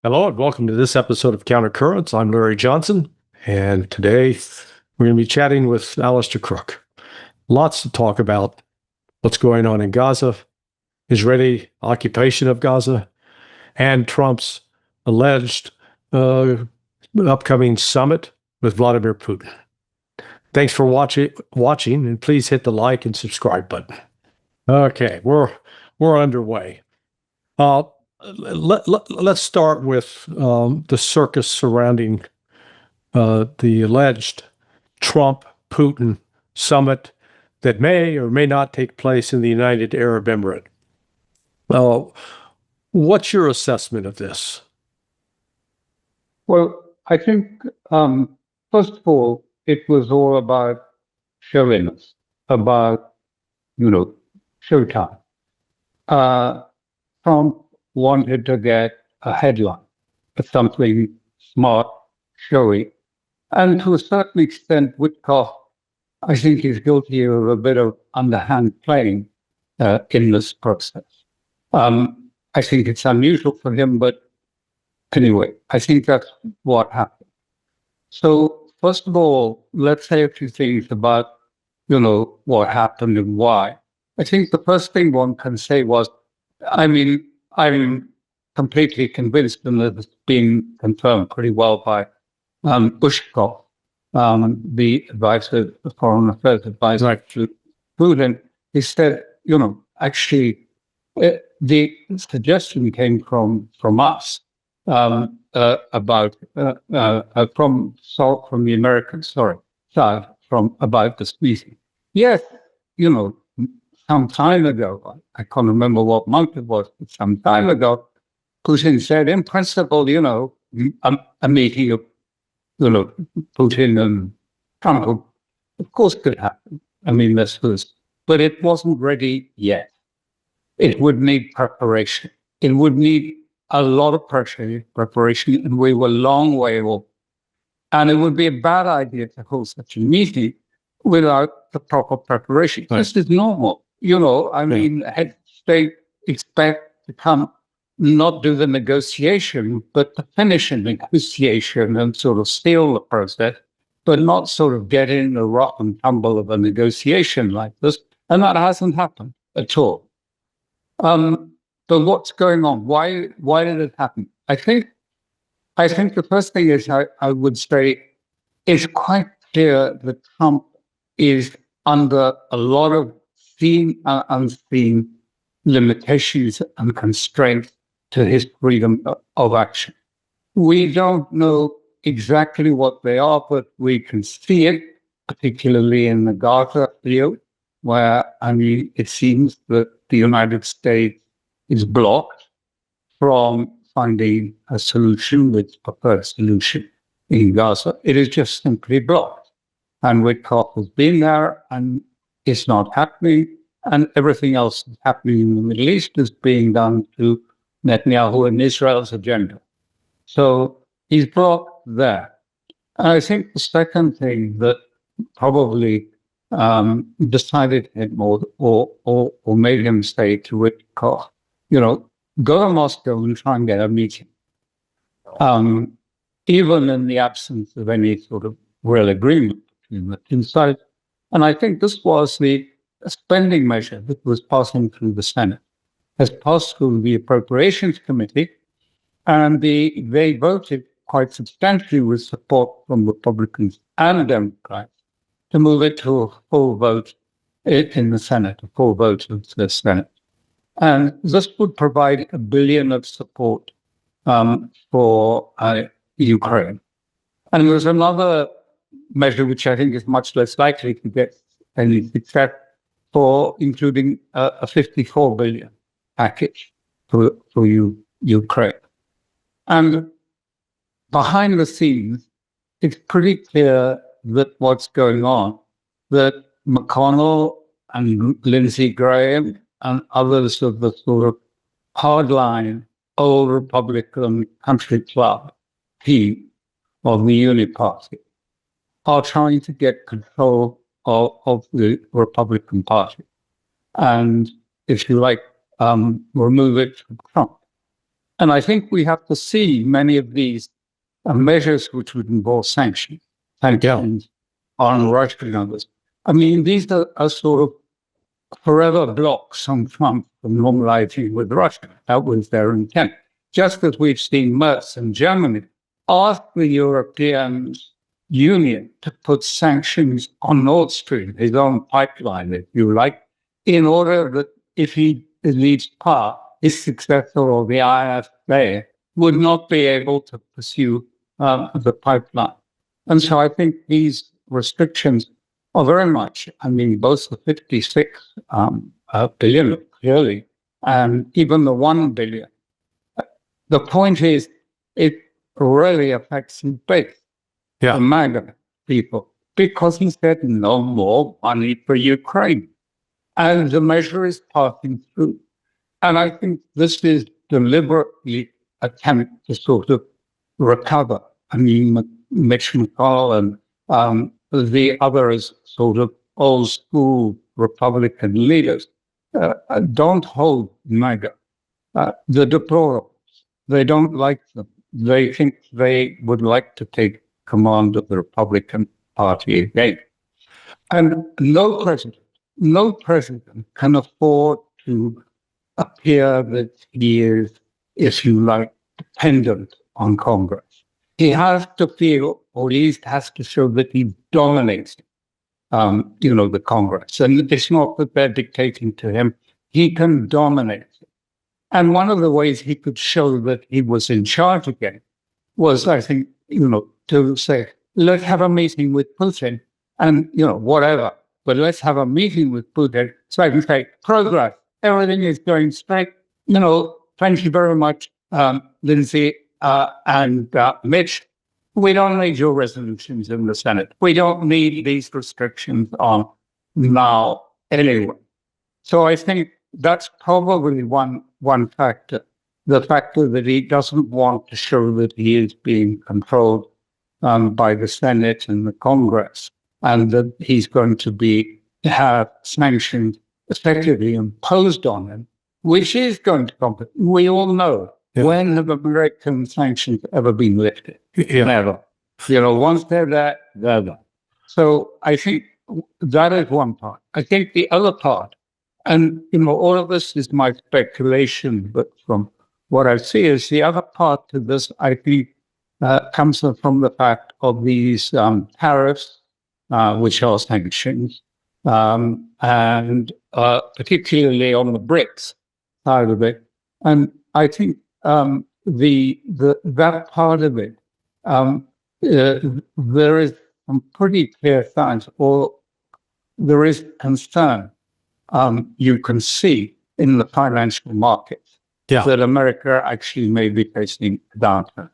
Hello and welcome to this episode of Counter Currents. I'm Larry Johnson, and today we're going to be chatting with Alastair Crooke. Lots to talk about what's going on in Gaza, Israeli occupation of Gaza, and Trump's alleged upcoming summit with Vladimir Putin. Thanks for watching, and please hit the like and subscribe button. Okay, we're underway. Let's start with the circus surrounding the alleged Trump-Putin summit that may or may not take place in the United Arab Emirates. What's your assessment of this? Well, I think, first of all, it was all about showiness, about, showtime. Trump wanted to get a headline, something smart, showy. And to a certain extent, Witkoff, I think, is guilty of a bit of underhand playing in this process. I think it's unusual for him, but anyway, I think that's what happened. So, first of all, let's say a few things about, what happened and why. I think the first thing one can say was, I'm completely convinced, and that it's being confirmed pretty well by Bushkov, the advisor, the foreign affairs advisor to Putin. He said, actually, the suggestion came from us about from the American side about this meeting. Yes, some time ago, I can't remember what month it was, but some time ago, Putin said, in principle, a meeting of, Putin and Trump, of course, could happen. But it wasn't ready yet. It would need preparation. It would need a lot of preparation, and we were a long way off. And it would be a bad idea to hold such a meeting without the proper preparation. Right. This is normal. Head state expect to come, not do the negotiation, but to finish a negotiation and sort of steal the process, but not sort of get in the rough and tumble of a negotiation like this. And that hasn't happened at all. But what's going on? Why did it happen? I think the first thing is I would say it's quite clear that Trump is under a lot of seen and unseen limitations and constraints to his freedom of action. We don't know exactly what they are, but we can see it, particularly in the Gaza field, where, it seems that the United States is blocked from finding a solution, its preferred solution in Gaza. It is just simply blocked. And Witkoff has been there, and it's not happening. And everything else that's happening in the Middle East is being done to Netanyahu and Israel's agenda. So he's blocked there. And I think the second thing that probably decided him or made him say to Witkoff, go to Moscow and try and get a meeting. Even in the absence of any sort of real agreement between the two sides. And I think this was the spending measure that was passing through the Senate, has passed through the Appropriations Committee, and they voted quite substantially with support from Republicans and Democrats to move it to a full vote in the Senate, a full vote of the Senate. And this would provide $1 billion of support for Ukraine. And there's another measure which I think is much less likely to get any success, for including a $54 billion package for Ukraine. And behind the scenes, it's pretty clear that what's going on, that McConnell and Lindsey Graham and others of the sort of hardline old Republican country club team of the Unity Party are trying to get control of the Republican Party. And if you like, remove it from Trump. And I think we have to see many of these measures which would involve sanctions on Russia and others. I mean, these are sort of forever blocks on Trump from normalizing with Russia. That was their intent. Just as we've seen Merz in Germany ask the European Union to put sanctions on Nord Stream, his own pipeline, if you like, in order that if he leaves power, his successor or the IFA would not be able to pursue the pipeline. And so I think these restrictions are very much, I mean, both the 56 billion, clearly, and even the 1 billion. The point is, it really affects his base, the MAGA people, because he said no more money for Ukraine. And the measure is passing through. And I think this is deliberately attempt to sort of recover. I mean, Mitch McConnell and the others, sort of old school Republican leaders, don't hold MAGA. The deplorables, they don't like them. They think they would like to take command of the Republican Party again. And no president can afford to appear that he is, if you like, dependent on Congress. He has to feel, or at least has to show that he dominates, the Congress. And it's not that they're dictating to him. He can dominate it. And one of the ways he could show that he was in charge again was, I think, to say, let's have a meeting with Putin and, whatever. But let's have a meeting with Putin so I can say, progress, everything is going straight. Thank you very much, Lindsay and Mitch. We don't need your resolutions in the Senate. We don't need these restrictions on now anyway. So I think that's probably one factor. The factor that he doesn't want to show that he is being controlled by the Senate and the Congress, and that he's going to have sanctions effectively imposed on him, which is going to complicate. We all know, when have American sanctions ever been lifted? Never. Once they're there, they're there. So I think that is one part. I think the other part, and all of this is my speculation, but from what I see is the other part to this, I think, comes from the fact of these tariffs, which are sanctions, and particularly on the BRICS side of it. And I think that part of it, there is some pretty clear signs, or there is concern you can see in the financial markets that America actually may be facing a downturn.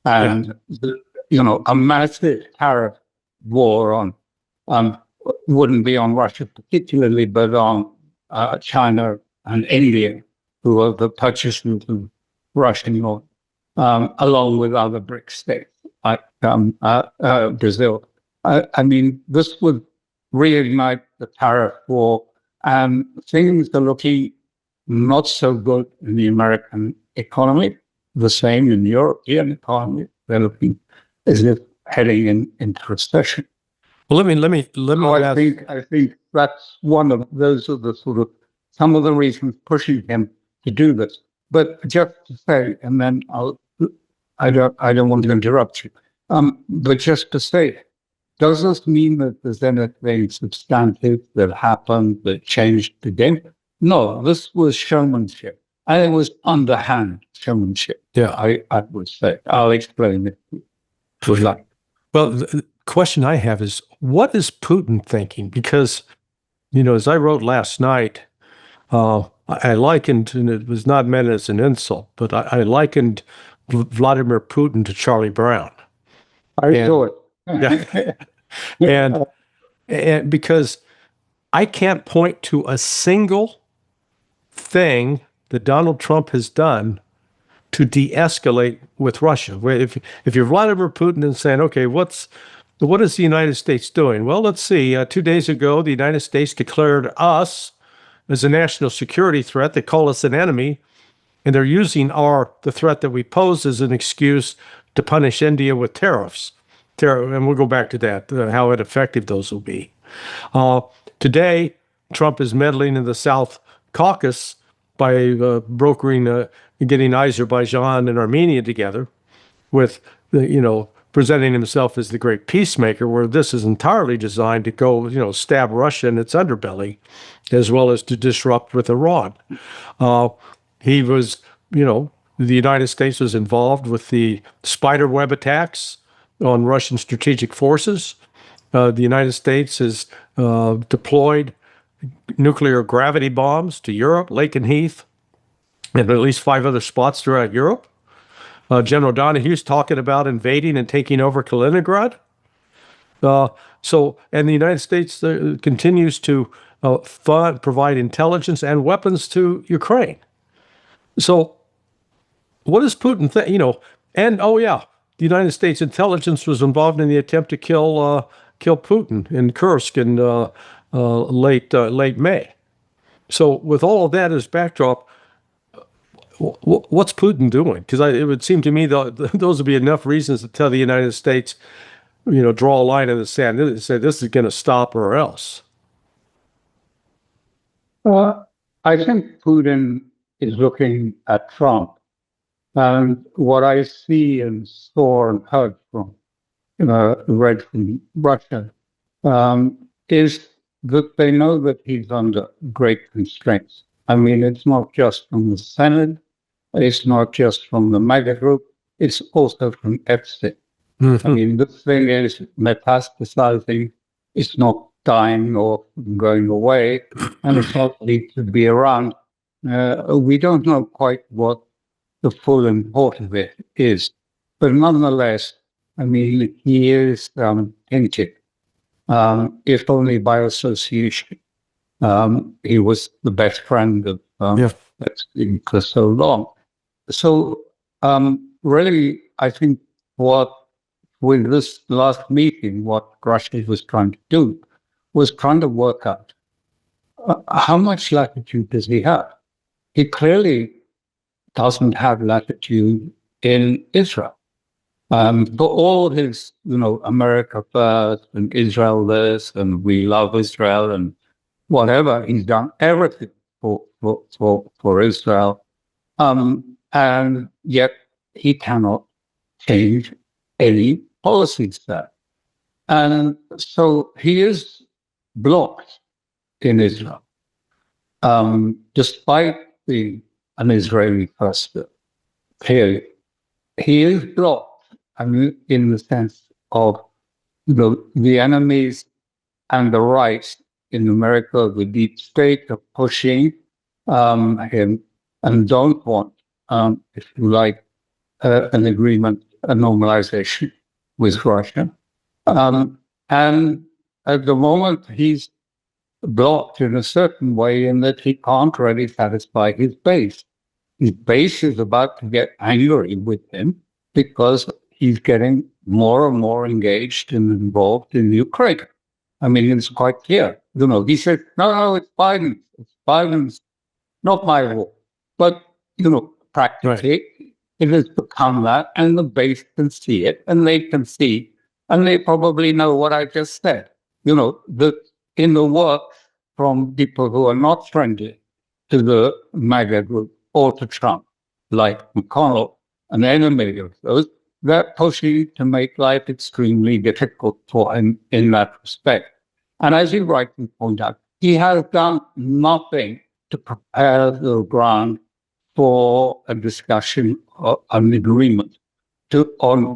And, a massive tariff war on wouldn't be on Russia particularly, but on China and India, who are the purchasers of Russian oil, along with other BRICS states like Brazil. I mean, this would reignite the tariff war, and things are looking not so good in the American economy. The same in the European economy. They're looking as if heading into recession. Well, let me. I think that's one of those are the sort of some of the reasons pushing him to do this. But just to say, and then I don't want to interrupt you. But just to say, does this mean that there's anything substantive that happened that changed the game? No, this was showmanship. And it was underhand showmanship. Yeah, I would say. I'll explain it. Well, the question I have is, what is Putin thinking? Because, as I wrote last night, I likened, and it was not meant as an insult, but I likened Vladimir Putin to Charlie Brown. I saw it. and because I can't point to a single thing that Donald Trump has done to de-escalate with Russia. If you're Vladimir Putin and saying, okay, what is the United States doing? Well, let's see. 2 days ago, the United States declared us as a national security threat. They call us an enemy. and they're using the threat that we pose as an excuse to punish India with tariffs. And we'll go back to that, how ineffective those will be. Today, Trump is meddling in the South Caucasus by brokering, getting Azerbaijan and Armenia together with, presenting himself as the great peacemaker, where this is entirely designed to go, stab Russia in its underbelly, as well as to disrupt with Iran. He was, the United States was involved with the spiderweb attacks on Russian strategic forces. The United States has deployed nuclear gravity bombs to Europe, Lakenheath, and at least 5 other spots throughout Europe. General Donahue's talking about invading and taking over Kaliningrad. And the United States continues to provide intelligence and weapons to Ukraine. So what does Putin think? And the United States intelligence was involved in the attempt to kill Putin in Kursk in late May. So with all of that as backdrop, what's Putin doing? Because it would seem to me those would be enough reasons to tell the United States, draw a line in the sand and say this is going to stop or else. I think Putin is looking at Trump. And what I see and saw and heard from, read from Russia, is that they know that he's under great constraints. I mean, it's not just from the Senate, it's not just from the MAGA group, it's also from Epstein. Mm-hmm. I mean, this thing is metastasizing, it's not dying or going away, and it's not need to be around. We don't know quite what the full import of it is. But nonetheless, I mean, he is tainted, if only by association. He was the best friend of Epstein for so long. So really, I think with this last meeting, what Russia was trying to do was trying to work out how much latitude does he have? He clearly doesn't have latitude in Israel. For all his, America first and Israel this, and we love Israel and whatever, he's done everything for Israel. And yet he cannot change any policies there. And so he is blocked in Israel, despite being an Israeli first period. He is blocked, in the sense of the enemies and the right in America, the deep state, are pushing him and don't want, if you like, an agreement, a normalization with Russia. And at the moment, he's blocked in a certain way in that he can't really satisfy his base. His base is about to get angry with him because he's getting more and more engaged and involved in Ukraine. I mean, it's quite clear. He said, no, it's Biden. It's Biden's, not my war. But, practically, it has become that, and the base can see it, and they can see, and they probably know what I just said. That in the work from people who are not friendly to the MAGA group or to Trump, like McConnell, an enemy of those, they're pushing to make life extremely difficult for him in that respect. And as you rightly point out, he has done nothing to prepare the ground for a discussion or an agreement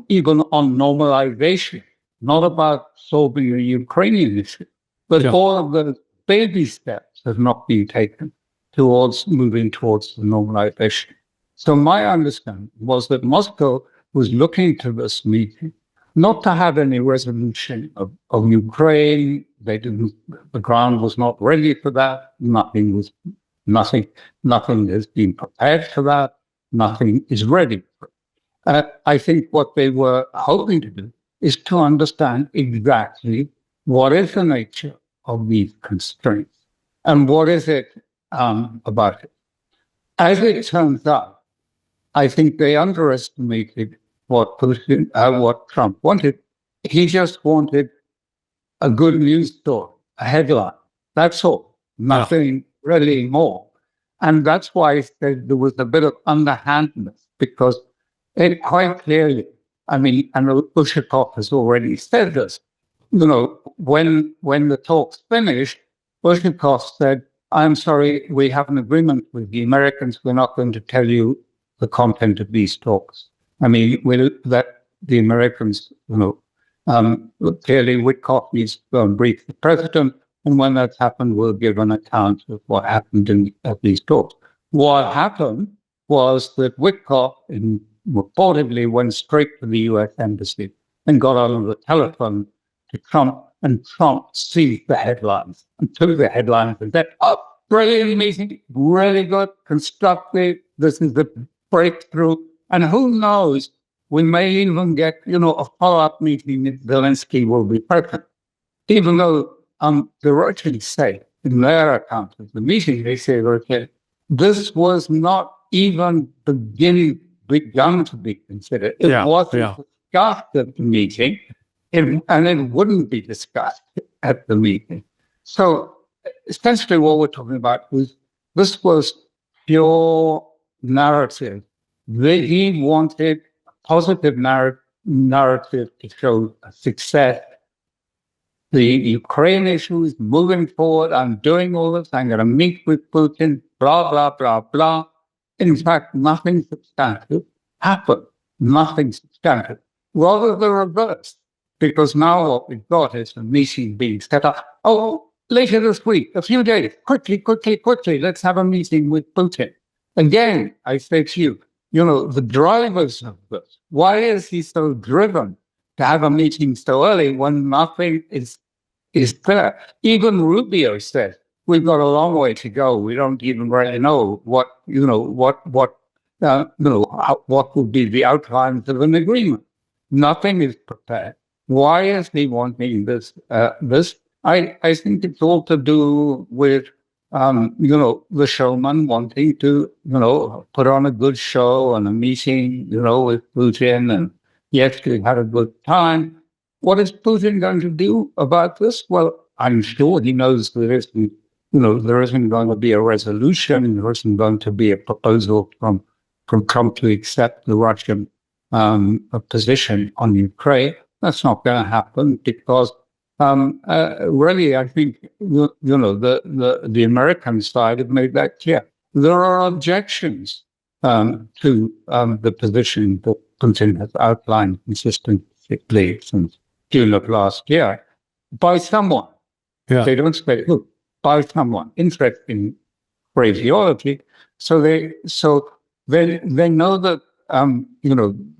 even on normalization, not about solving the Ukrainian issue, but all of the baby steps have not been taken towards moving towards the normalization. So my understanding was that Moscow was looking to this meeting not to have any resolution of Ukraine. The ground was not ready for that. Nothing has been prepared for that. Nothing is ready for it. I think what they were hoping to do is to understand exactly what is the nature of these constraints and what is it about it. As it turns out, I think they underestimated what what Trump wanted. He just wanted a good news story, a headline. That's all. Nothing really more. And that's why I said there was a bit of underhandedness, because it quite clearly, I mean, and Ushakov has already said this, when the talks finished, Ushakov said, I'm sorry, we have an agreement with the Americans. We're not going to tell you the content of these talks. I mean, we'll let the Americans, clearly Witkoff needs to go and brief the president. And when that's happened, we'll give an account of what happened at these talks. What happened was that Witkoff reportedly went straight to the U.S. embassy and got on the telephone to Trump, and Trump seized the headlines and took the headlines and said, oh, brilliant meeting, really good, constructive, this is the breakthrough. And who knows, we may even get, a follow-up meeting if Zelensky will be present. Even though the Russians say in their account of the meeting, they say, okay, this was not even begun to be considered. It wasn't discussed at the meeting, and it wouldn't be discussed at the meeting. So essentially what we're talking about this was pure narrative. He wanted a positive narrative to show a success. The Ukraine issue is moving forward. I'm doing all this. I'm going to meet with Putin, blah, blah, blah, blah. In fact, nothing substantive happened. Nothing substantive. Rather the reverse. Because now what we've got is a meeting being set up. Oh, later this week, a few days, quickly, let's have a meeting with Putin. Again, I say to you, the drivers of this, why is he so driven to have a meeting so early when nothing is there? Even Rubio said, we've got a long way to go. We don't even really know what would be the outlines of an agreement. Nothing is prepared. Why is he wanting this? I think it's all to do with, the showman wanting to, put on a good show and a meeting, with Putin, and yes, we had a good time. What is Putin going to do about this? Well, I'm sure he knows there isn't going to be a resolution. There isn't going to be a proposal from Trump to accept the Russian position on Ukraine. That's not going to happen because really, I think the American side have made that clear. There are objections to the position that Putin has outlined consistently since June of last year by someone. Yeah. They don't say who, by someone. Interesting phraseology. So they know that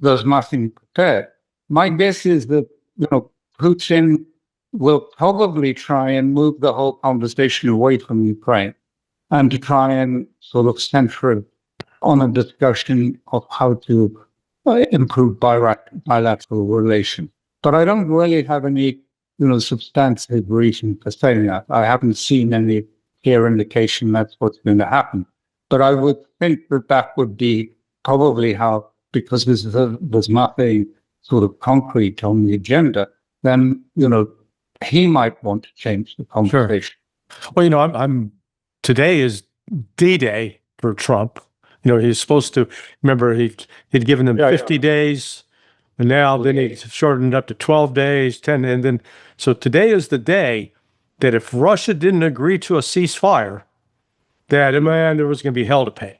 there's nothing prepared. My guess is that Putin will probably try and move the whole conversation away from Ukraine and to try and sort of center it on a discussion of how to improve bilateral relations. But I don't really have any, substantive reason for saying that. I haven't seen any clear indication that's what's going to happen. But I would think that would be probably how, because there's nothing sort of concrete on the agenda, then, he might want to change the conversation. Sure. Well, today is DDay for Trump. He's supposed to, remember, he'd given them 50 days, and now then he shortened up to 12 days, 10, and then, so today is the day that if Russia didn't agree to a ceasefire, that, man, there was going to be hell to pay.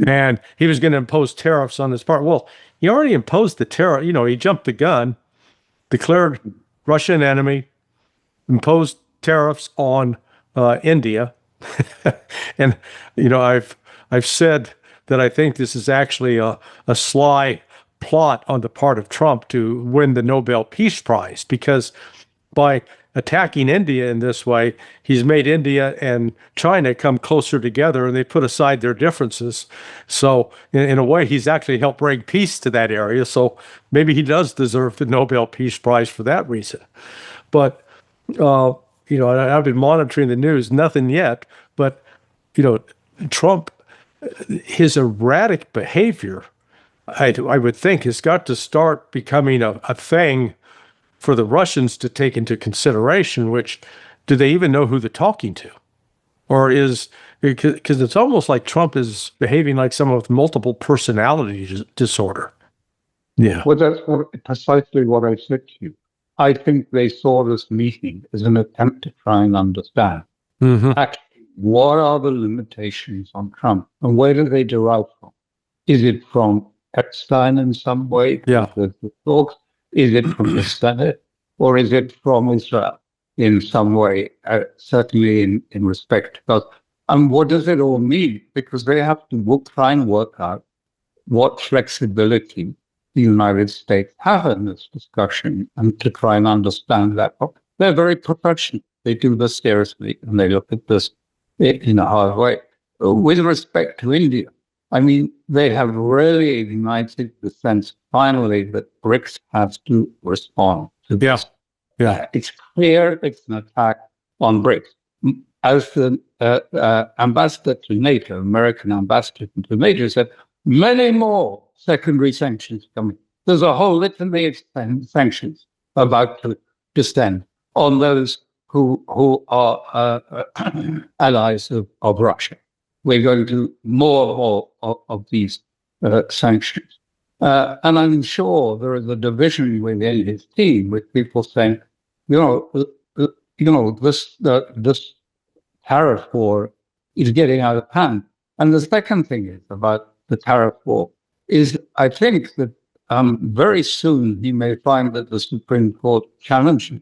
And he was going to impose tariffs on this part. Well, he already imposed the tariff. He jumped the gun, declared Russia an enemy, imposed tariffs on India. And, I've said that I think this is actually a sly plot on the part of Trump to win the Nobel Peace Prize, because by attacking India in this way, he's made India and China come closer together, and they put aside their differences. So in a way, he's actually helped bring peace to that area. So maybe he does deserve the Nobel Peace Prize for that reason. But, I've been monitoring the news, nothing yet, but, Trump his erratic behavior, I would think, has got to start becoming a thing for the Russians to take into consideration, which do they even know who they're talking to? Or is, because it's almost like Trump is behaving like someone with multiple personality disorder. Yeah. Well, that's precisely what I said to you. I think they saw this meeting as an attempt to try and understand actually what are the limitations on Trump and where do they derive from? Is it from Epstein in some way? Yeah. The talks? Is it from the Senate? Or is it from Israel in some way, certainly in respect? And what does it all mean? Because they have to try and work out what flexibility the United States have in this discussion and to try and understand that. They're very professional. They do this seriously and they look at this in a hard way. With respect to India, I mean, they have really ignited the sense finally that BRICS has to respond to this. Yeah. It's clear it's an attack on BRICS. As the ambassador to NATO, American ambassador to NATO, said, many more secondary sanctions coming. There's a whole litany of sanctions about to descend on those who are allies of Russia. We're going to do more of these sanctions. And I'm sure there is a division within his team with people saying, this tariff war is getting out of hand. And the second thing is about the tariff war is I think that very soon he may find that the Supreme Court challenges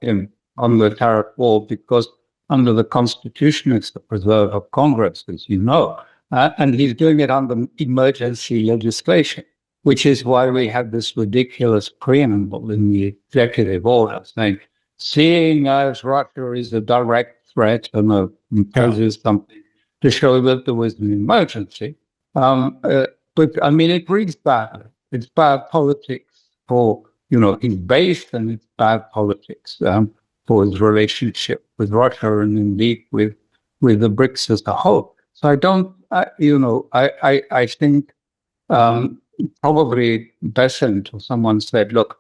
him on the tariff war because under the Constitution, it's the preserve of Congress, as you know. And he's doing it under emergency legislation, which is why we have this ridiculous preamble in the executive order saying, seeing as Russia is a direct threat and imposes something to show that there was an emergency. But I mean, it reads badly. It's bad politics for, his base, and it's bad politics for his relationship with Russia and indeed with the BRICS as a whole. So I think probably Besant or someone said, look,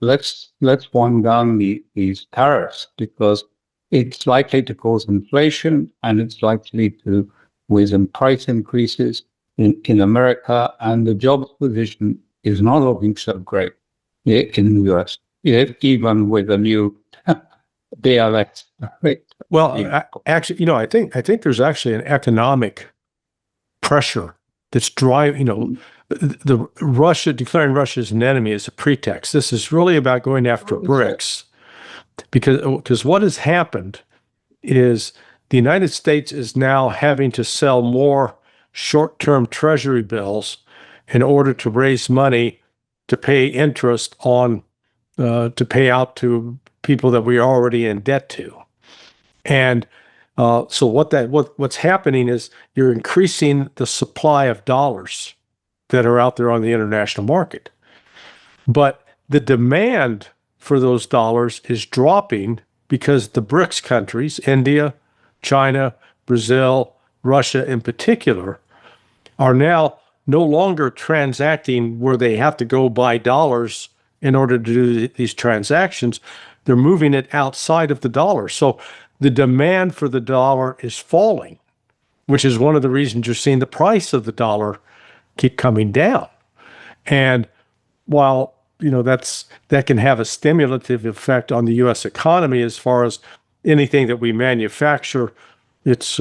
let's wind down these tariffs because it's likely to cause inflation and it's likely to with price increases in America, and the jobs position is not looking so great in the US, even with a new BLX. Well, actually, I think there's actually an economic pressure that's driving, the Russia declaring Russia as an enemy is a pretext. This is really about going after BRICS, because what has happened is the United States is now having to sell more short-term treasury bills in order to raise money to pay interest on, to pay out to people that we are already in debt to. And so what's happening is you're increasing the supply of dollars that are out there on the international market. But the demand for those dollars is dropping because the BRICS countries, India, China, Brazil, Russia in particular, are now no longer transacting where they have to go buy dollars in order to do these transactions. They're moving it outside of the dollar. So the demand for the dollar is falling, which is one of the reasons you're seeing the price of the dollar keep coming down. And while, that can have a stimulative effect on the U.S. economy as far as anything that we manufacture, it's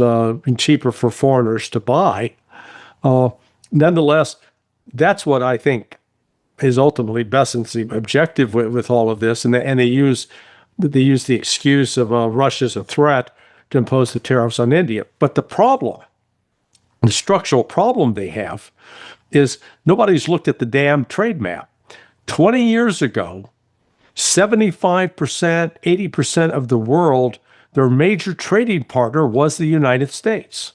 cheaper for foreigners to buy. Nonetheless, that's what I think is ultimately Besant's objective with all of this, and they use the excuse of Russia's a threat to impose the tariffs on India. But the structural problem they have is nobody's looked at the damn trade map. 20 years ago, 75%, 80% of the world, their major trading partner was the United States.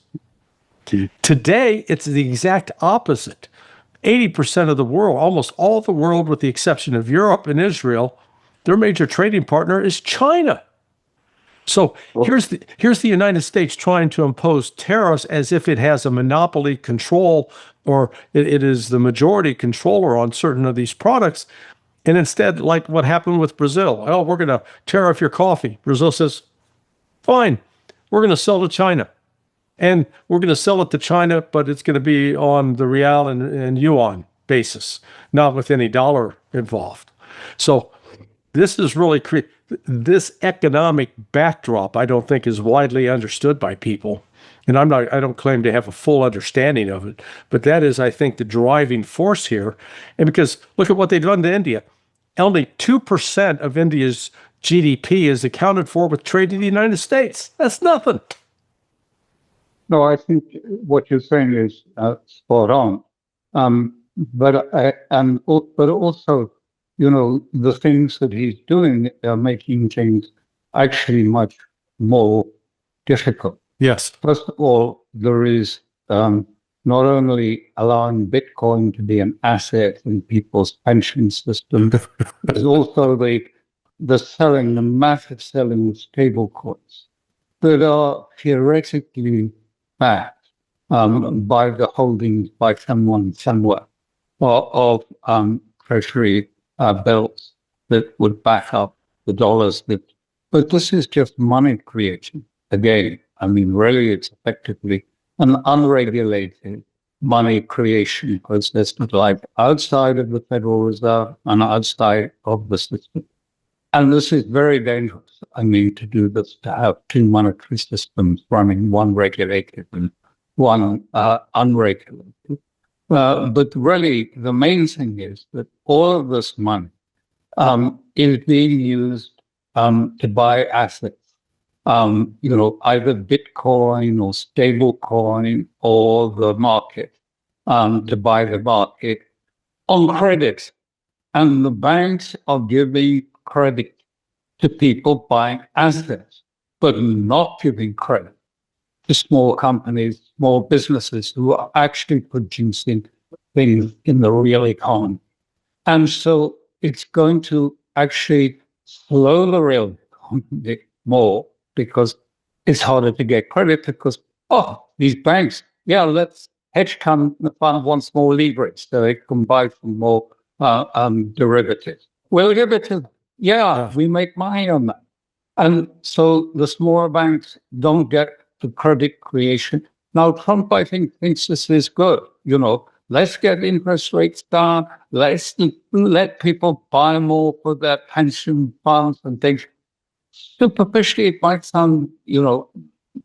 Today, it's the exact opposite. 80% of the world, almost all the world with the exception of Europe and Israel, their major trading partner is China. So here's the United States trying to impose tariffs as if it has a monopoly control or it is the majority controller on certain of these products. And instead, like what happened with Brazil, oh, we're going to tariff your coffee. Brazil says, fine, we're going to sell to China. And we're going to sell it to China, but it's going to be on the real and yuan basis, not with any dollar involved. So this is really this economic backdrop, I don't think is widely understood by people. And I don't claim to have a full understanding of it, but that is, I think, the driving force here. And because look at what they've done to India. Only 2% of India's GDP is accounted for with trade to the United States. That's nothing. No, I think what you're saying is spot on. But also, the things that he's doing are making things actually much more difficult. Yes. First of all, there is not only allowing Bitcoin to be an asset in people's pension system, there's also the massive selling of stable coins that are theoretically backed by the holdings by someone somewhere of treasury bills that would back up the dollars. But this is just money creation. Again, I mean, really, it's effectively an unregulated money creation process, like outside of the Federal Reserve and outside of the system. And this is very dangerous. I mean, to do this, to have two monetary systems running, one regulated and one unregulated. But really, the main thing is that all of this money is being used to buy assets, either Bitcoin or stable coin or the market, to buy the market on credit. And the banks are giving credit to people buying assets, but not giving credit to small companies, small businesses who are actually producing things in the real economy. And so it's going to actually slow the real economy more because it's harder to get credit because, these banks, let's hedge fund wants more leverage so they can buy some more derivatives. Well, derivatives, we make money on that. And so the smaller banks don't get the credit creation. Now, Trump, I think, thinks this is good. Let's get interest rates down. Let's let people buy more for their pension funds and things. Superficially, it might sound,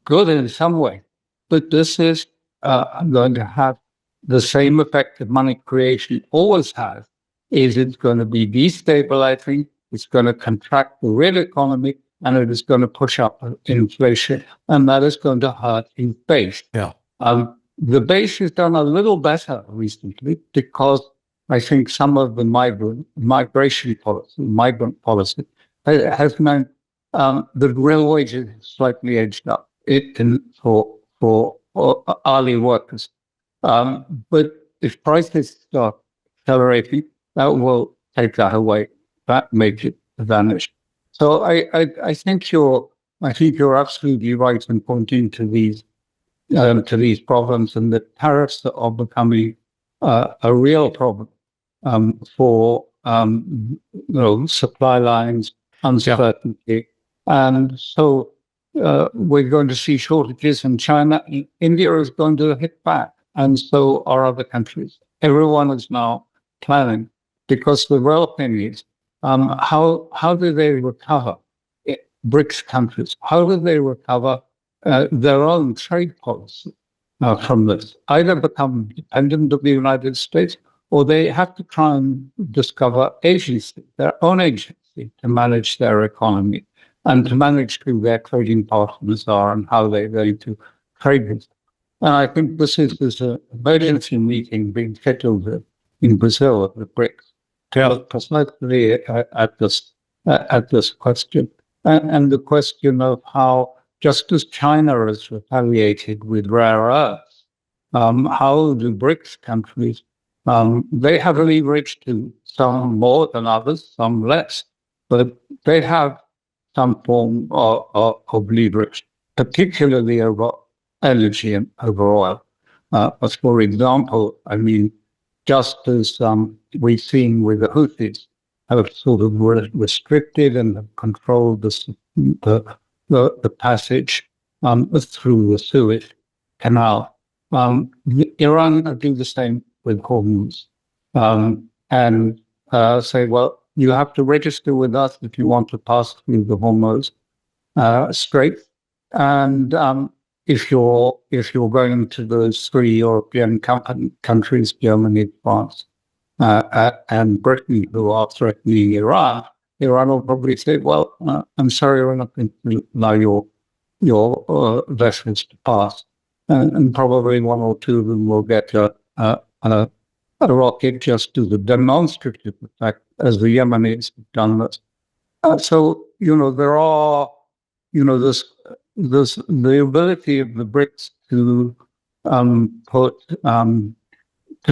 good in some way, but this is going to have the same effect that money creation always has. Is it's going to be destabilizing, it's going to contract the real economy, and it is going to push up inflation, and that is going to hurt his base. Yeah. The base has done a little better recently because I think some of the migrant policy has meant the real wages slightly edged up for hourly workers. But if prices start accelerating, that will take that away. That makes it vanish. So I think you're absolutely right in pointing to these problems, and the tariffs are becoming a real problem for supply lines, uncertainty, and so we're going to see shortages in China. India is going to hit back, and so are other countries. Everyone is now planning because the real thing is how do they recover? BRICS countries, how do they recover their own trade policy from this? Either become dependent of the United States, or they have to try and discover their own agency to manage their economy and to manage who their trading partners are and how they're going to trade with them. And I think this is an emergency meeting being scheduled in Brazil at the BRICS to look precisely at this question. And the question of how, just as China has retaliated with rare earths, how do BRICS countries, they have leverage to some more than others, some less, but they have some form of leverage, particularly over energy and over oil. As for example, I mean, just as we've seen with the Houthis, have sort of restricted and controlled the passage through the Suez Canal. Iran will do the same with Hormuz, and say, well, you have to register with us if you want to pass through the Hormuz Strait, and if you're going to those three European countries, Germany, France, and Britain, who are threatening Iran will probably say, well, I'm sorry, we're not going to allow your vessels to pass. And probably one or two of them will get a rocket just to the demonstrative effect, as the Yemenis have done this. So, there are, this the ability of the BRICS to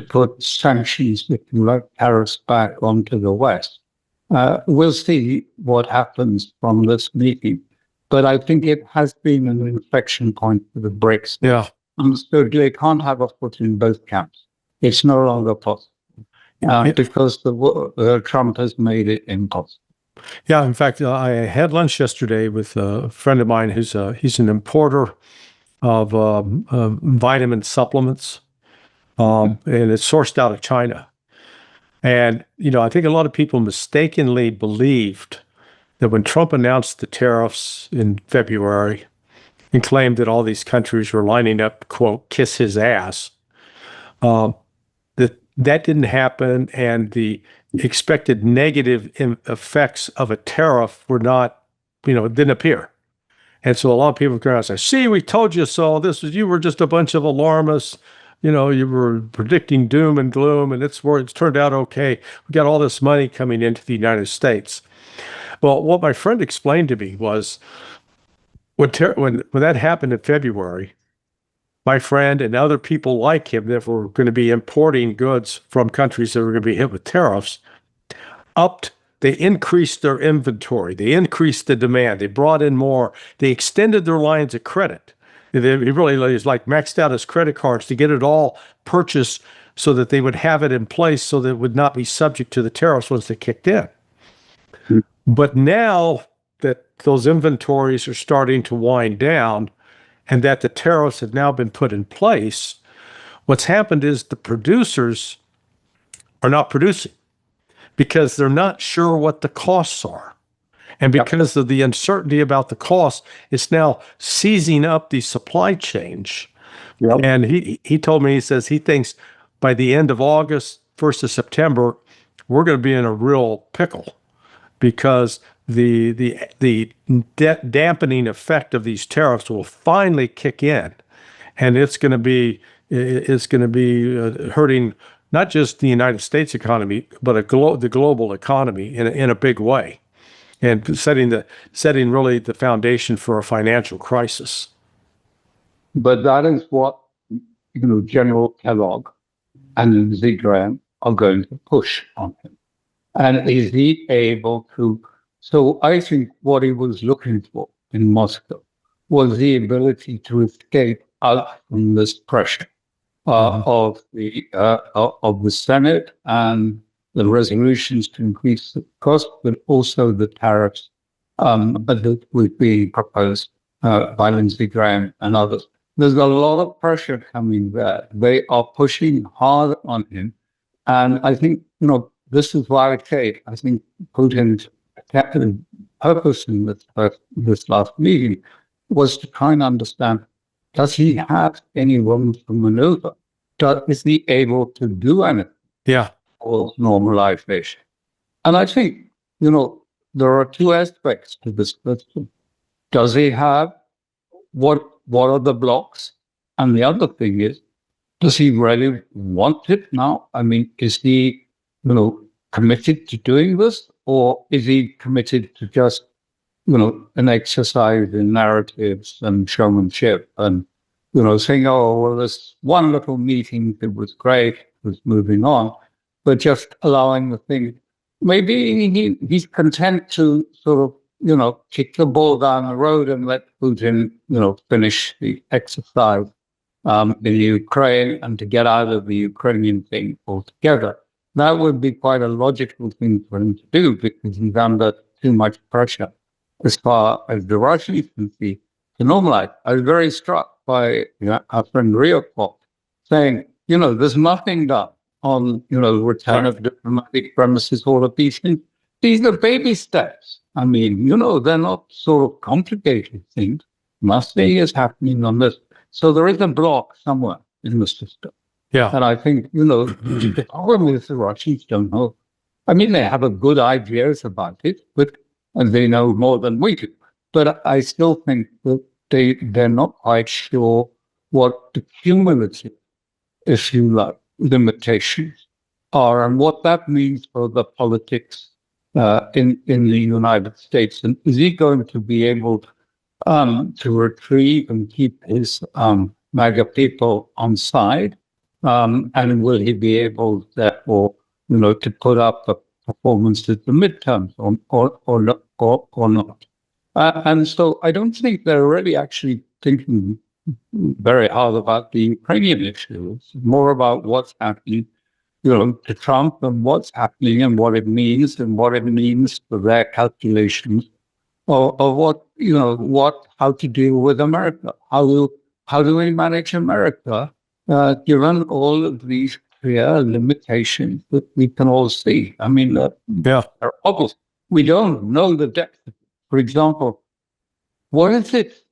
put sanctions, if you like, tariffs back onto the West. We'll see what happens from this meeting, but I think it has been an inflection point for the BRICS. Yeah. So they can't have a foot in both camps. It's no longer possible because Trump has made it impossible. Yeah, in fact, I had lunch yesterday with a friend of mine who's he's an importer of vitamin supplements, and it's sourced out of China. And, I think a lot of people mistakenly believed that when Trump announced the tariffs in February and claimed that all these countries were lining up, quote, kiss his ass, that didn't happen, and the expected negative effects of a tariff were not, didn't appear. And so a lot of people come out and say, see, we told you so. You were just a bunch of alarmists. You were predicting doom and gloom, and it's turned out okay. We got all this money coming into the United States. Well, what my friend explained to me was when that happened in February, my friend and other people like him that were going to be importing goods from countries that were going to be hit with tariffs, they increased their inventory. They increased the demand. They brought in more. They extended their lines of credit. He really was like maxed out his credit cards to get it all purchased so that they would have it in place so that it would not be subject to the tariffs once they kicked in. Mm-hmm. But now that those inventories are starting to wind down and that the tariffs have now been put in place, what's happened is the producers are not producing because they're not sure what the costs are. And because of the uncertainty about the cost, it's now seizing up the supply chain. Yep. And he told me, he says he thinks by the end of August, 1st of September, we're going to be in a real pickle because the dampening effect of these tariffs will finally kick in, and it's going to be hurting not just the United States economy, but the global economy in a big way, and setting really the foundation for a financial crisis. But that is what General Kellogg and Lindsey Graham are going to push on him, and is he able to? So I think what he was looking for in Moscow was the ability to escape out from this pressure of the Senate and the resolutions to increase the cost, but also the tariffs that were being proposed by Lindsey Graham and others. There's a lot of pressure coming there. They are pushing hard on him, and I think this is why I think Putin's purpose in this last meeting was to try and understand, does he have any room for maneuver? Is he able to do anything? Yeah. Or normalization? And I think, there are two aspects to this question. Does he have, what are the blocks? And the other thing is, does he really want it now? I mean, is he, committed to doing this? Or is he committed to just, an exercise in narratives and showmanship and, saying, oh, well, this one little meeting that was great, was moving on, but just allowing the thing. Maybe he's content to sort of, kick the ball down the road and let Putin, finish the exercise in Ukraine and to get out of the Ukrainian thing altogether. That would be quite a logical thing for him to do because he's under too much pressure as far as the Russians can see to normalize. I was very struck by our friend Ryukov saying, there's nothing done on, return of diplomatic premises, all of these things. These are baby steps. I mean, they're not sort of complicated things. Nothing is happening on this. So there is a block somewhere in the system. Yeah. And I think, the problem is the Russians don't know. I mean, they have a good ideas about it, and they know more than we do. But I still think that they're not quite sure what the cumulative, if you like, limitations are and what that means for the politics in the United States. And is he going to be able to retrieve and keep his MAGA people on side? And will he be able, therefore, to put up a performance at the midterms or not? And so I don't think they're really actually thinking very hard about the Ukrainian issue. It's more about what's happening, to Trump and what's happening and what it means for their calculations of how to deal with America. How do we manage America given all of these clear limitations that we can all see? I mean, they're obvious. We don't know the depth. For example, what is it?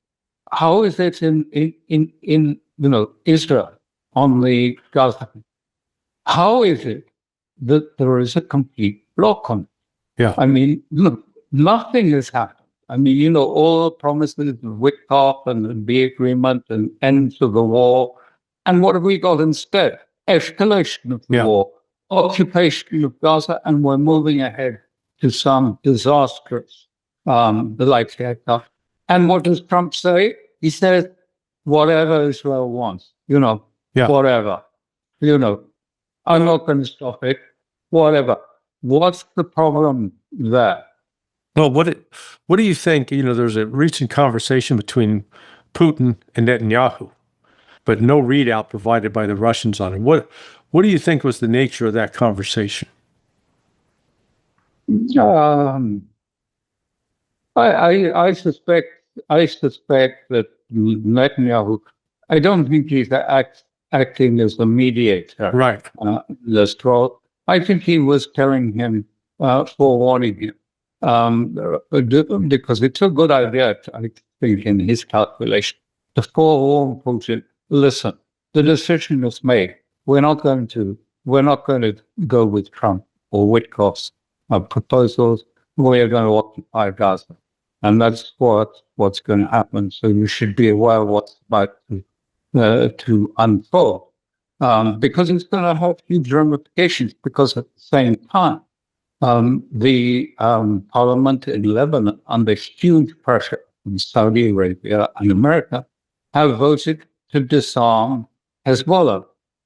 How is it in Israel on the Gaza? How is it that there is a complete block on it? Yeah. I mean, nothing has happened. I mean, all the promises of Witkoff and the B agreement and end to the war. And what have we got instead? Escalation of the war, occupation of Gaza, and we're moving ahead to some disastrous like that. And what does Trump say? He says, whatever Israel wants, whatever, I'm not going to stop it, whatever. What's the problem there? Well, what do you think? There's a recent conversation between Putin and Netanyahu, but no readout provided by the Russians on it. What do you think was the nature of that conversation? I suspect that Netanyahu, I don't think he's acting as the mediator. Right. I think he was telling him, forewarning him, because it's a good idea, I think, in his calculation, to forewarn Putin, listen, the decision is made. We're not going to go with Trump or Witkoff's proposals. We're going to occupy Gaza. And that's what's going to happen. So you should be aware of what's about to unfold. Because it's going to have huge ramifications, because at the same time, the parliament in Lebanon, under huge pressure from Saudi Arabia and America, have voted to disarm Hezbollah.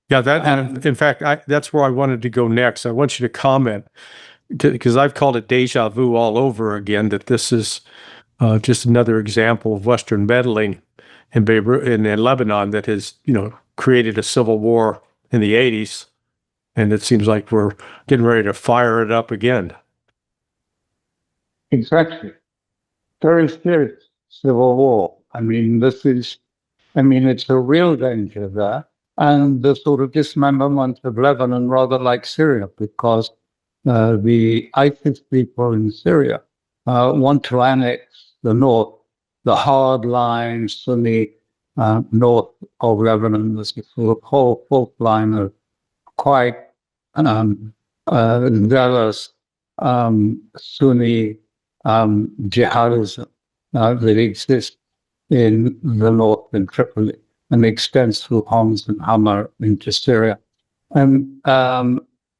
Yeah, in fact, that's where I wanted to go next. I want you to comment, because I've called it deja vu all over again, that this is just another example of Western meddling in Lebanon that has, created a civil war in the 80s. And it seems like we're getting ready to fire it up again. Exactly. Very serious civil war. I mean, it's a real danger there. And the sort of dismemberment of Lebanon, rather like Syria, because the ISIS people in Syria want to annex the north, the hard-line Sunni north of Lebanon. There's a sort of whole fault line of quite zealous Sunni jihadism that exists in the north in Tripoli and extends through Homs and Hama into Syria. And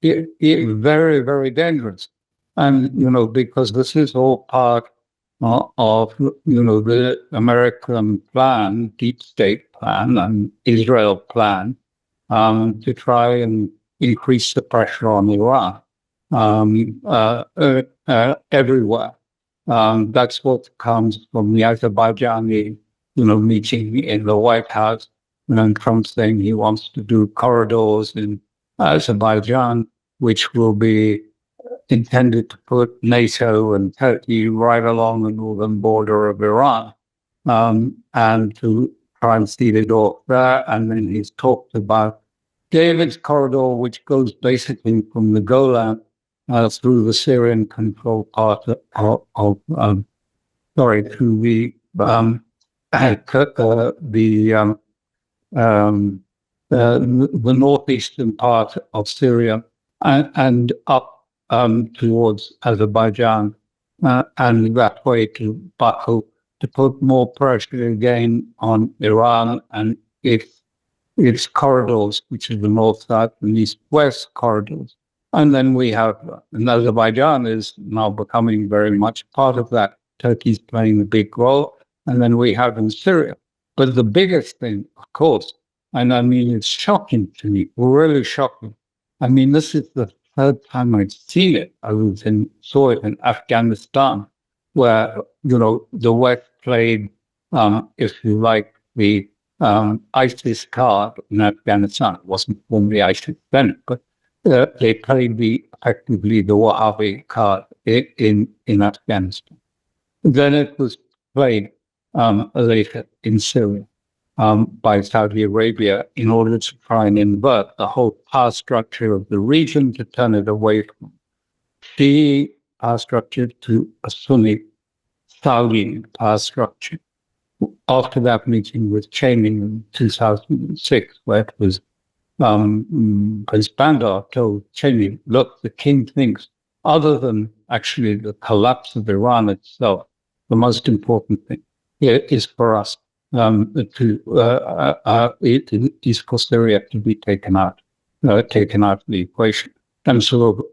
it's very, very dangerous. And, because this is all part of, the American plan, deep state plan, and Israel plan to try and increase the pressure on Iran everywhere. That's what comes from the Azerbaijani, meeting in the White House. And Trump saying he wants to do corridors in Azerbaijan, which will be intended to put NATO and Turkey right along the northern border of Iran, and to try and seal it off there. And then he's talked about David's corridor, which goes basically from the Golan through the Syrian control part through the northeastern part of Syria and up towards Azerbaijan, and that way to Baku, to put more pressure again on Iran and its corridors, which is the north-south and east-west corridors. And then we have, and Azerbaijan is now becoming very much part of that. Turkey's playing a big role. And then we have in Syria. But the biggest thing, of course, and I mean, it's shocking to me, really shocking. I mean, this is the third time I've seen it. Saw it in Afghanistan, where, the West played, if you like, the ISIS card in Afghanistan. It wasn't formally ISIS then, but they played effectively the Wahhabi card in Afghanistan. Then it was played later in Syria by Saudi Arabia in order to try and invert the whole power structure of the region, to turn it away from Shi'i power structure to a Sunni Saudi power structure. After that meeting with Cheney in 2006, where it was Prince Bandar told Cheney, look, the king thinks, other than actually the collapse of Iran itself, the most important thing is for us is for Syria to be taken out of the equation. And so,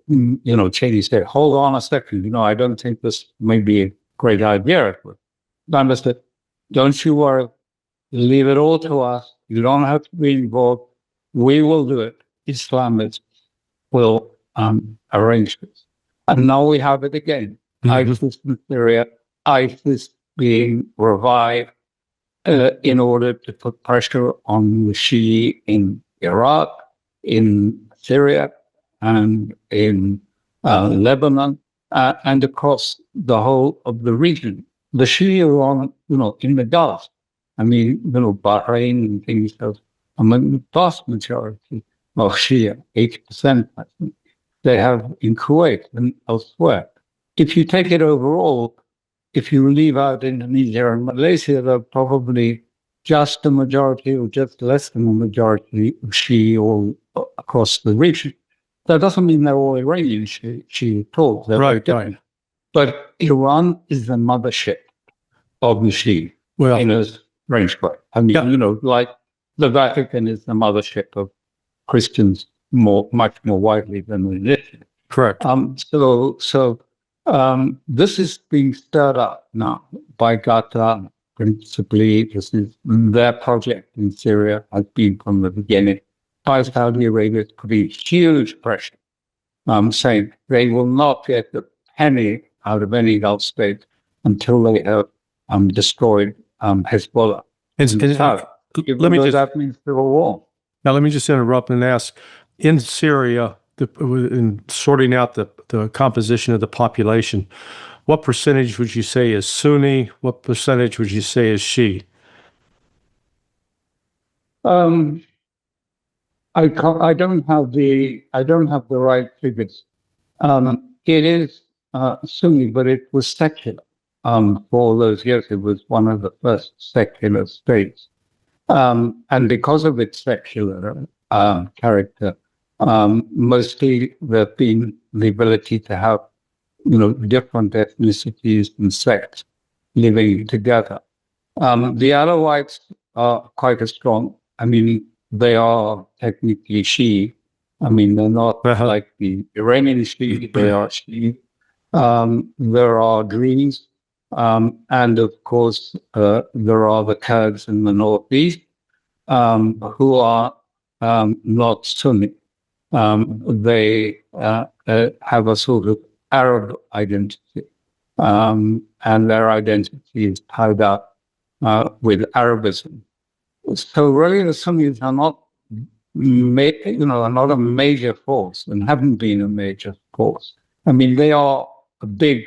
Cheney said, hold on a second, I don't think this may be a great idea. I said, don't you worry, leave it all to us. You don't have to be involved. We will do it. Islamists will arrange this. And now we have it again. ISIS in Syria, ISIS being revived in order to put pressure on the Shi'i in Iraq, in Syria, and in Lebanon, and across the whole of the region. The Shi'i are on, in the Gulf. I mean, Bahrain and things have, the vast majority of Shia, 80%, I think, they have in Kuwait and elsewhere. If you take it overall, if you leave out Indonesia and Malaysia, they're probably just a majority or just less than a majority of Shia all across the region. That doesn't mean they're all Iranian Shia at all. They're very different. But Iran is the mothership of the Shia in a strange way. I mean, like the Vatican is the mothership of Christians much more widely than the Islam. Correct. This is being stirred up now by Qatar, principally. This is their project in Syria, has been from the beginning. By Saudi Arabia, it's putting huge pressure, saying they will not get a penny out of any Gulf state until they have destroyed Hezbollah. That means civil war. Now, let me just interrupt and ask, in Syria, in sorting out the composition of the population, what percentage would you say is Sunni? What percentage would you say is Shi'i? I don't have the right figures. It is Sunni, but it was secular. For all those years, it was one of the first secular states. And because of its secular character, mostly there's been the ability to have, different ethnicities and sects living together. The Alawites are quite as strong. I mean, they are technically Shi'i. I mean, they're not like the Iranian Shi'i, they are Shi'i. There are Druze, and of course, there are the Kurds in the northeast, who are not Sunni. They have a sort of Arab identity. and their identity is tied up with Arabism. So really, the Sunnis are not, are not a major force and haven't been a major force. I mean, they are a big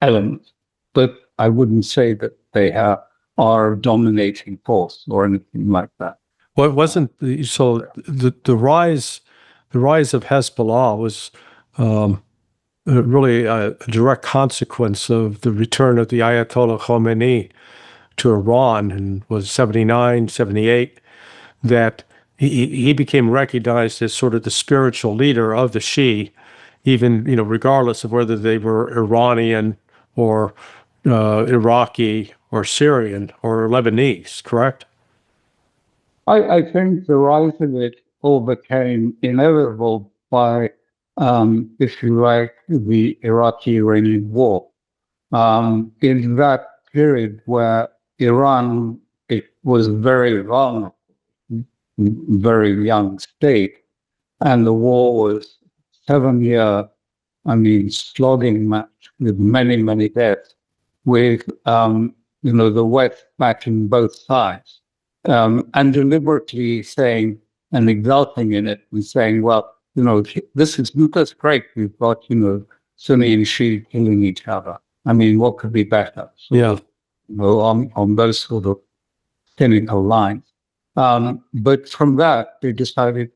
element, but I wouldn't say that they are a dominating force or anything like that. Well, it wasn't the rise of Hezbollah was really a direct consequence of the return of the Ayatollah Khomeini to Iran and was 79, 78, that he became recognized as sort of the spiritual leader of the Shia, even, regardless of whether they were Iranian or Iraqi or Syrian or Lebanese, correct? I think the rise of it all became inevitable by, if you like, the Iraqi-Iranian war. In that period where Iran, it was very vulnerable, very young state, and the war was 7-year, slogging match with many, many deaths, with, the West backing both sides, and deliberately saying and exulting in it and saying, well, this is great. We've got, Sunni and Shia killing each other. What could be better? On those sort of cynical lines. But from that, they decided,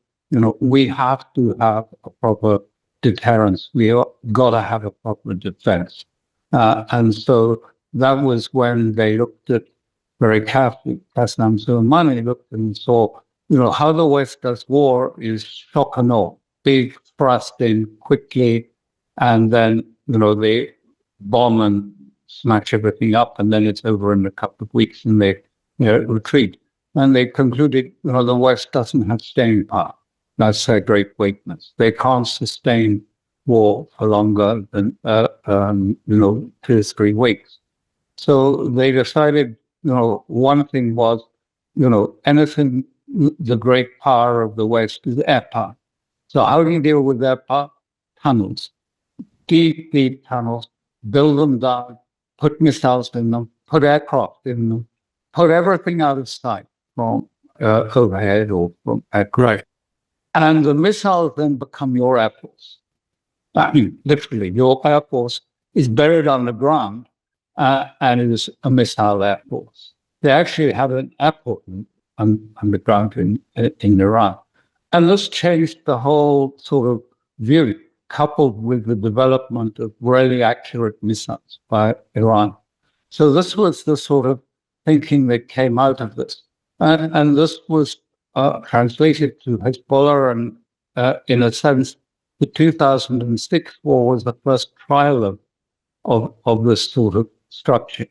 we have to have a proper deterrence. We got to have a proper defense. And so that was when they looked at very carefully. Qasem Soleimani looked and saw, how the West does war is shock and awe, big thrust in quickly, and then, they bomb and smash everything up, and then it's over in a couple of weeks, and they retreat. And they concluded, the West doesn't have staying power. That's their great weakness. They can't sustain war for longer than 2 to 3 weeks. So they decided, one thing was, anything, the great power of the West is air power. So how do you deal with air power? Tunnels, deep tunnels, build them down, put missiles in them, put aircraft in them, put everything out of sight from overhead or from aircraft. Right. And the missiles then become your air force. Literally, your air force is buried underground and it is a missile air force. They actually have an airport underground in Iran. And this changed the whole sort of view, coupled with the development of really accurate missiles by Iran. So this was the sort of thinking that came out of this. And this was translated to Hezbollah, and in a sense, the 2006 war was the first trial of this sort of structure.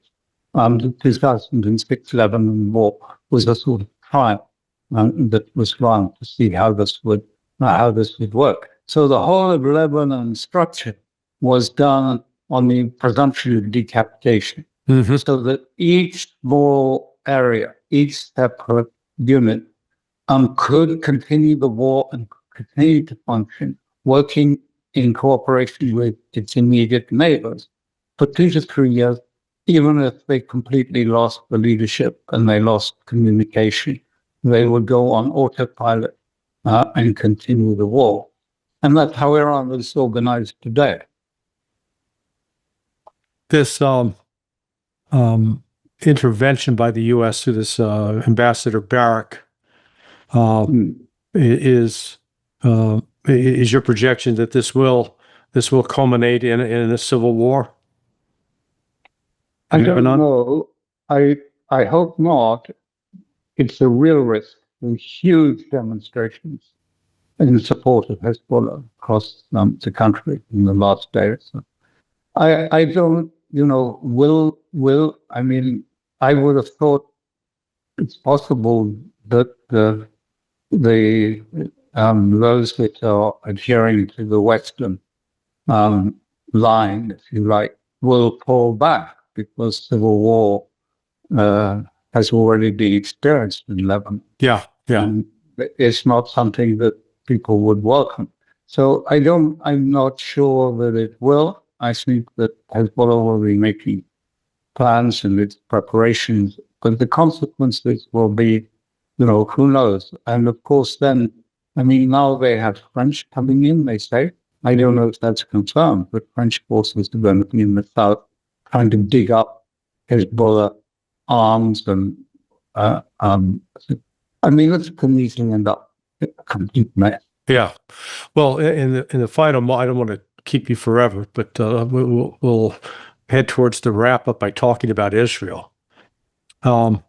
The 2006 Lebanon war was a sort of trial that was run to see how this would work. So the whole of Lebanon structure was done on the presumption of decapitation, so that each small area, each separate unit, could continue the war and continue to function, working in cooperation with its immediate neighbors for 2 to 3 years, even if they completely lost the leadership and they lost communication. They would go on autopilot and continue the war. And that's how Iran is organized today. This intervention by the U.S. through this Ambassador Barrack is your projection that this will culminate in a civil war? I don't know. I hope not. It's a real risk. There's huge demonstrations in support of Hezbollah across the country in the last day or so. I don't, I would have thought it's possible that those that are adhering to the Western line, if you like, will fall back because civil war has already been experienced in Lebanon. Yeah. It's not something that people would welcome. So I'm not sure that it will. I think that Hezbollah will be making plans and its preparations, but the consequences will be, who knows? And of course, then, now they have French coming in, they say. I don't know if that's confirmed, but French forces are going to be in the south trying to dig up Hezbollah arms and, this can easily end up a complete mess. Yeah. Well, in the final, I don't want to keep you forever, but we'll head towards the wrap up by talking about Israel. Now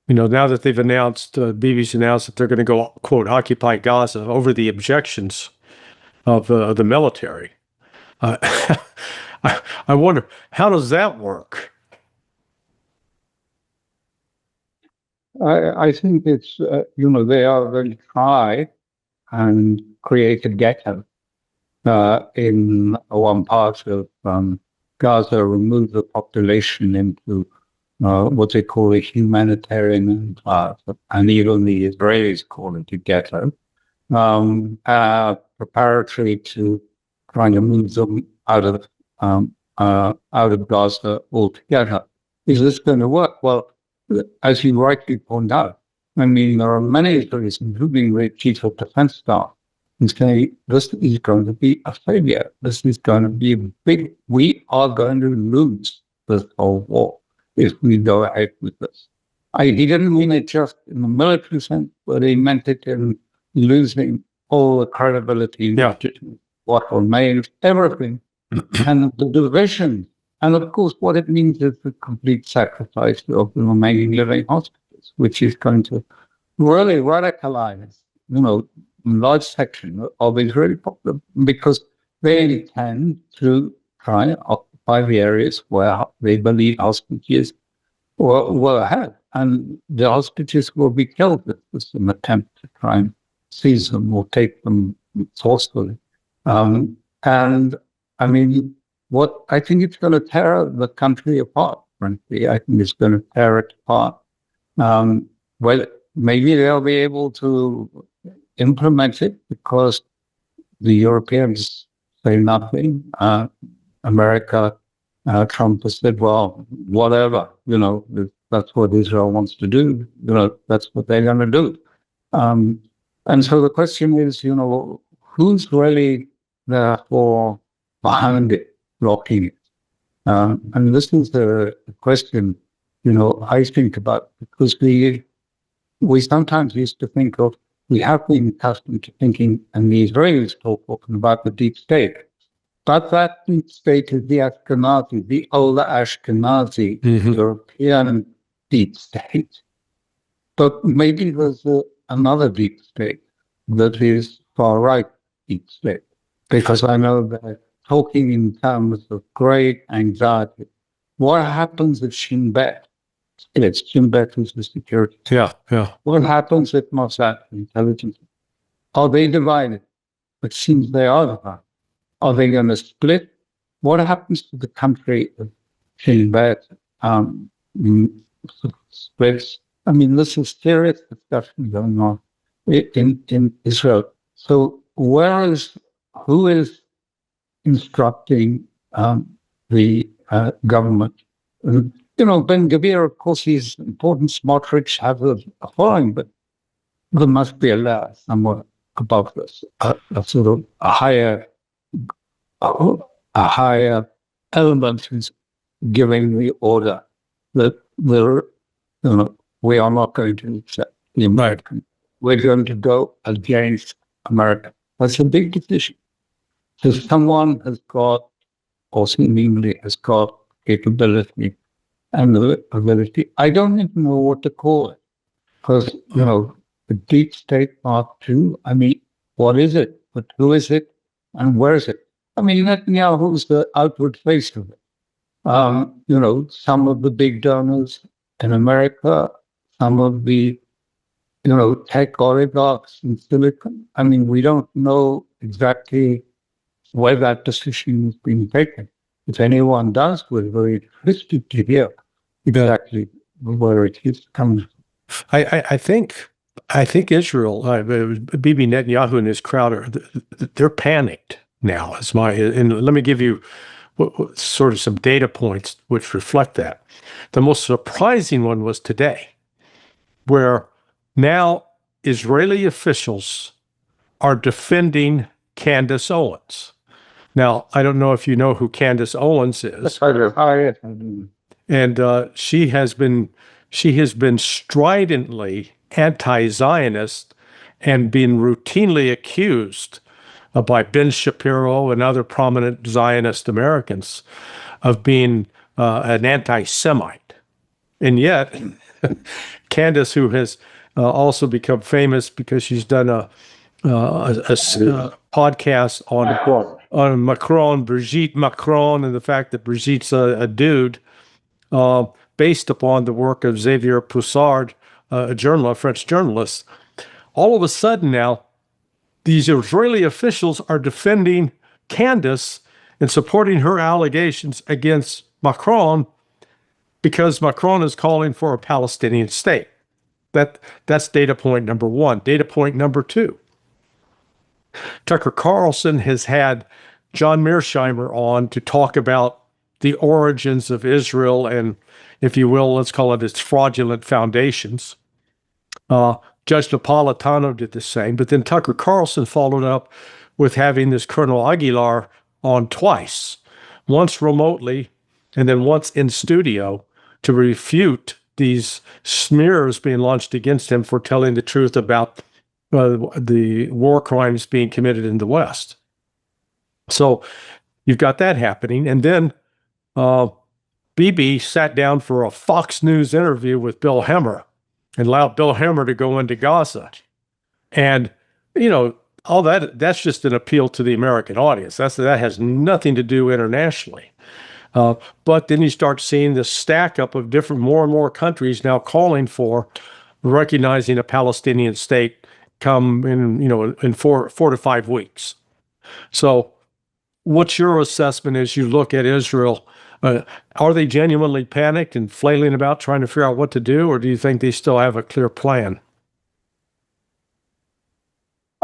that they've announced, Bibi's announced that they're going to go, quote, occupy Gaza over the objections of the military. I wonder, how does that work? I think it's, they are going to try and create a ghetto in one part of Gaza, remove the population into what they call a humanitarian enclave, and even the Israelis call it a ghetto, preparatory to trying to move them out of Gaza altogether. Is this going to work? Well, as you rightly point out, there are many Israelis, including the chief of defense staff, who say this is going to be a failure. This is going to be we are going to lose this whole war if we go ahead with this. He didn't mean it just in the military sense, but he meant it in losing all the credibility, what remains, everything, and the division. And of course, what it means is the complete sacrifice of the remaining living hostages, which is going to really radicalize, a large section of Israeli population, because they tend to try and occupy the areas where they believe hostages will have. And the hostages will be killed if there's an attempt to try and seize them or take them forcefully. What I think it's going to tear the country apart, frankly. I think it's going to tear it apart. Well, maybe they'll be able to implement it because the Europeans say nothing. America, Trump has said, well, whatever, that's what Israel wants to do. That's what they're going to do. And so the question is, who's really therefore behind it, blocking it? And this is the question, I think about, because we sometimes used to think of, we have been accustomed to thinking, and the Israelis talking about the deep state. But that deep state is the Ashkenazi, the older Ashkenazi, European deep state. But maybe there's another deep state that is far-right deep state. Because I know that talking in terms of great anxiety, what happens if Shin Bet? It's Shin Bet who's the security. Yeah. What happens if Mossad intelligence? Are they divided? It seems they are divided. Are they going to split? What happens to the country of Shin Bet splits? This is serious discussion going on in Israel. So who is instructing the government? Ben Gvir, of course, he's important. Smotrich have a following, but there must be a layer somewhere above this, a sort of a higher element who's giving the order that we are not going to accept the American. Right. We're going to go against America. That's a big decision. So someone has got, or seemingly has got, capability and the ability. I don't even know what to call it, because the deep state part two. What is it? But who is it? And where is it? Netanyahu's the outward face of it. Some of the big donors in America, some of the tech oligarchs in Silicon. We don't know exactly where that decision is being taken. If anyone does, we're very interested to hear exactly where it is coming from. I think Israel, Bibi Netanyahu and his crowd they're panicked now. And let me give you sort of some data points which reflect that. The most surprising one was today, where now Israeli officials are defending Candace Owens. Now, I don't know if you know who Candace Owens is. And she has been stridently anti-Zionist and been routinely accused by Ben Shapiro and other prominent Zionist Americans of being an anti-Semite. And yet, Candace, who has also become famous because she's done a podcast on Macron, Brigitte Macron, and the fact that Brigitte's a dude, based upon the work of Xavier Poussard, a French journalist. All of a sudden now, these Israeli officials are defending Candace and supporting her allegations against Macron because Macron is calling for a Palestinian state. That's data point number one. Data point number two. Tucker Carlson has had John Mearsheimer on to talk about the origins of Israel and, if you will, let's call it its fraudulent foundations. Judge Napolitano did the same, but then Tucker Carlson followed up with having this Colonel Aguilar on twice, once remotely and then once in studio, to refute these smears being launched against him for telling the truth about the war crimes being committed in the West. So you've got that happening. And then Bibi sat down for a Fox News interview with Bill Hemmer and allowed Bill Hemmer to go into Gaza. And, all that's just an appeal to the American audience. That has nothing to do internationally. But then you start seeing the stack up of more and more countries now calling for recognizing a Palestinian state come in 4 to 5 weeks. So what's your assessment as you look at Israel? Are they genuinely panicked and flailing about trying to figure out what to do, or do you think they still have a clear plan?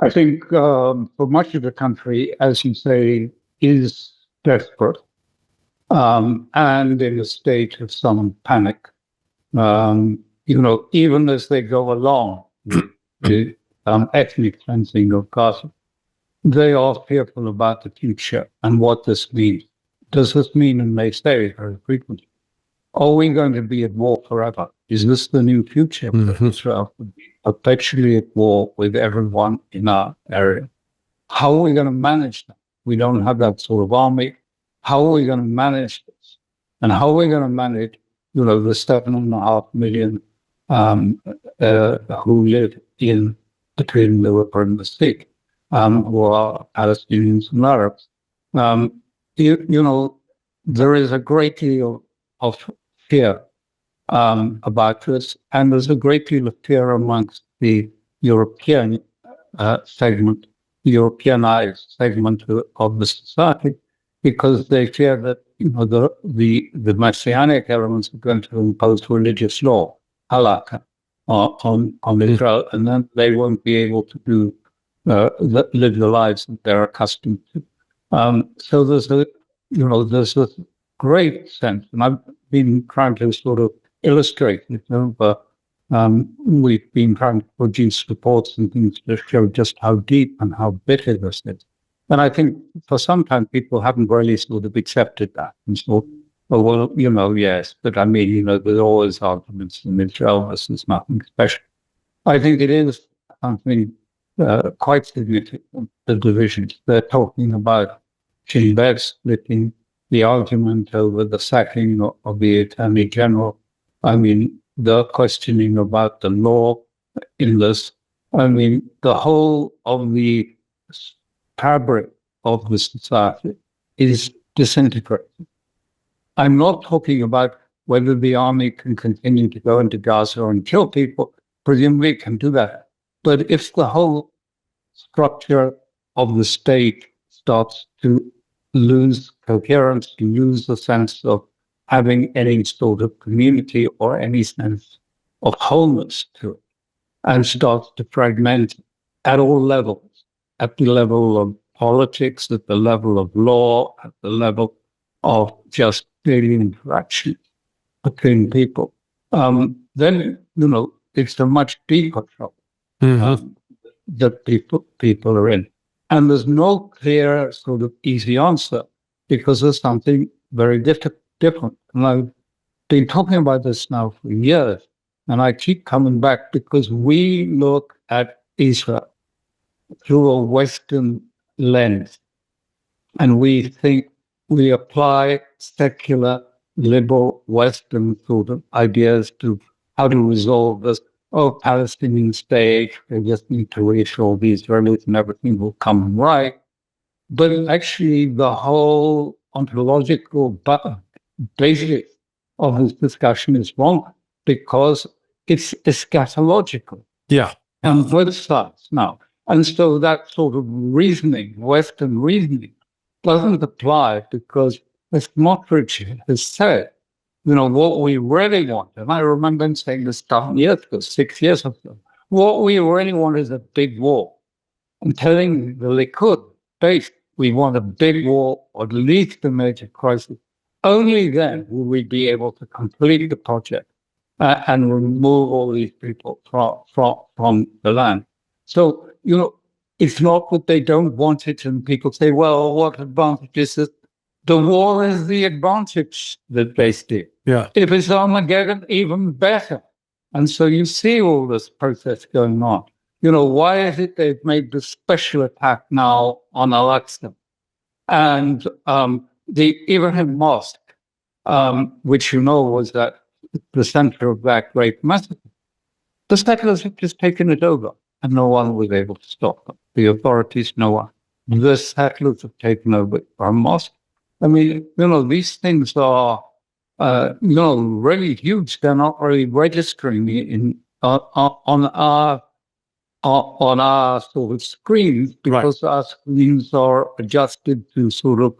I think for much of the country, as you say, is desperate and in a state of some panic. Even as they go along the ethnic cleansing of Gaza, they are fearful about the future and what this means. Does this mean, and they say very frequently, are we going to be at war forever? Is this the new future for Israel? Perpetually at war with everyone in our area. How are we going to manage that? We don't have that sort of army. How are we going to manage this? And how are we going to manage, the 7.5 million who live between the river and the sea, who are Palestinians and Arabs? There is a great deal of fear about this, and there's a great deal of fear amongst the European segment, the Europeanized segment of the society, because they fear that the Messianic elements are going to impose religious law, halakha, on Israel, and then they won't be able to live the lives that they're accustomed to. So there's this great sense, and I've been trying to sort of illustrate it over. We've been trying to produce reports and things to show just how deep and how bitter this is. And I think for some time people haven't really sort of accepted that and thought, yes, but there's always arguments in Israel. This is nothing special. I think it is something quite significant, the divisions. They're talking about Shin Bet splitting, the argument over the sacking of the Attorney General. The questioning about the law in this. The whole of the fabric of the society is disintegrating. I'm not talking about whether the army can continue to go into Gaza and kill people. Presumably it can do that. But if the whole structure of the state starts to lose coherence, to lose the sense of having any sort of community or any sense of wholeness to it, and starts to fragment at all levels, at the level of politics, at the level of law, at the level of just daily interaction between people, then, it's a much deeper trouble that people are in. And there's no clear sort of easy answer because there's something very different. And I've been talking about this now for years, and I keep coming back because we look at Israel through a Western lens, and we think we apply secular, liberal, Western sort of ideas to how to resolve this. Oh, Palestinian state, they just need to reassure the Israelis and everything will come right. But actually, the whole ontological basis of this discussion is wrong because it's eschatological. Yeah. On both sides now. And so that sort of reasoning, Western reasoning, doesn't apply because, as Smotrich has said, what we really want, and I remember him saying this 6 years ago, what we really want is a big war. I'm telling the Likud base, we want a big war, or at least a major crisis. Only then will we be able to complete the project and remove all these people from the land. So, it's not that they don't want it, and people say, well, what advantage is it? The war is the advantage that they see. Yeah. If it's Armageddon, even better. And so you see all this process going on. Why is it they've made the special attack now on Alastair? And the Ibrahim Mosque, which was at the center of that great massacre, the settlers have just taken it over, and no one was able to stop them. The authorities, no one. The settlers have taken over our mosque. I mean, these things are, really huge. They're not really registering on our sort of screens because our screens are adjusted to sort of,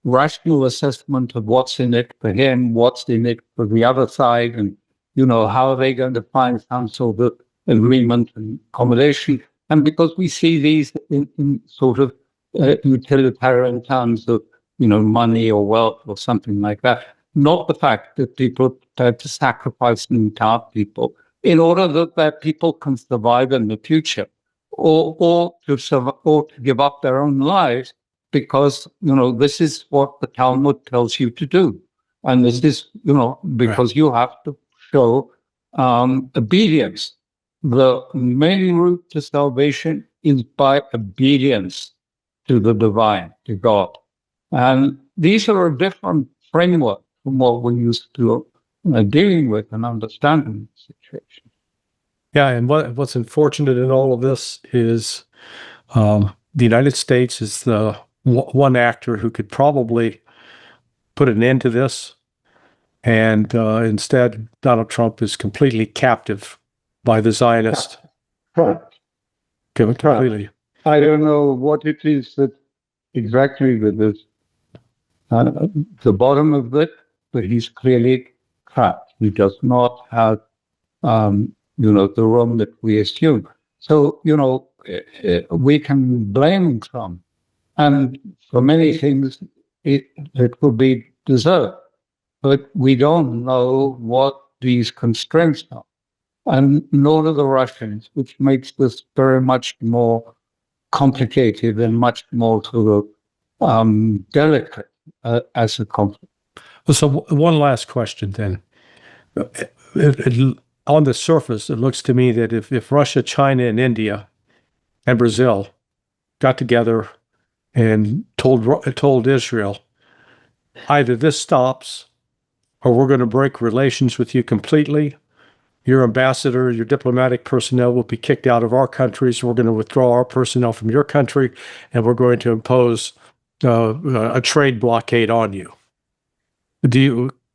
rational assessment of what's in it for him, what's in it for the other side, and, how are they going to find some sort of agreement and accommodation. And because we see these in sort of utilitarian terms of, money or wealth or something like that, not the fact that people have to sacrifice an entire people in order that their people can survive in the future, or to give up their own lives, because this is what the Talmud tells you to do, and this is because you have to show obedience. The main route to salvation is by obedience to the divine, to God, and these are a different framework from what we're used to dealing with and understanding the situation. Yeah, and what's unfortunate in all of this is the United States is the one actor who could probably put an end to this, and instead Donald Trump is completely captive by the Zionist. Right. Completely. I don't know what it is that exactly with this, the bottom of it, but he's clearly trapped. He does not have, the room that we assume. So, we can blame Trump, and for many things, it will be deserved, but we don't know what these constraints are, and nor do the Russians, which makes this very much more complicated and much more sort of delicate as a conflict. So one last question then. On the surface, it looks to me that if Russia, China, and India and Brazil got together and told Israel, either this stops or we're going to break relations with you completely. Your ambassador, your diplomatic personnel will be kicked out of our countries. We're going to withdraw our personnel from your country, and we're going to impose a trade blockade on you.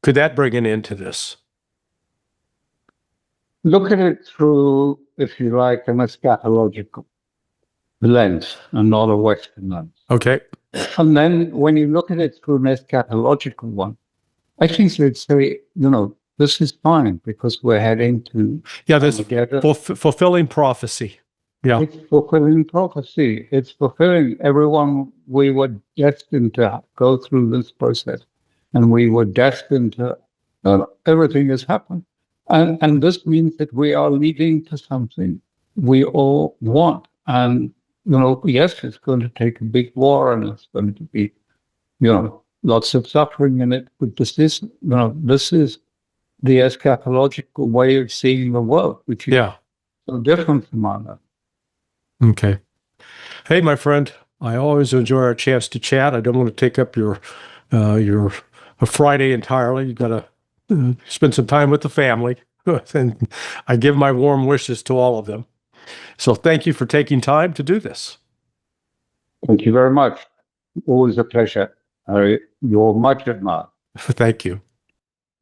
Could that bring an end to this? Look at it through, if you like, an eschatological lens and not a Western lens. Okay. And then when you look at it through an eschatological one, I think you'd say, this is fine because we're heading to there's fulfilling prophecy. Yeah. It's fulfilling prophecy. It's fulfilling everyone. We were destined to go through this process, and we were destined to. Everything has happened, and this means that we are leading to something we all want. And yes, it's going to take a big war, and it's going to be, lots of suffering in it. But this is the eschatological way of seeing the world, which is so different from ours. Okay. Hey, my friend, I always enjoy our chance to chat. I don't want to take up your Friday entirely. You got to spend some time with the family, and I give my warm wishes to all of them. So thank you for taking time to do this. Thank you very much. Always a pleasure. You're much admired. Thank you.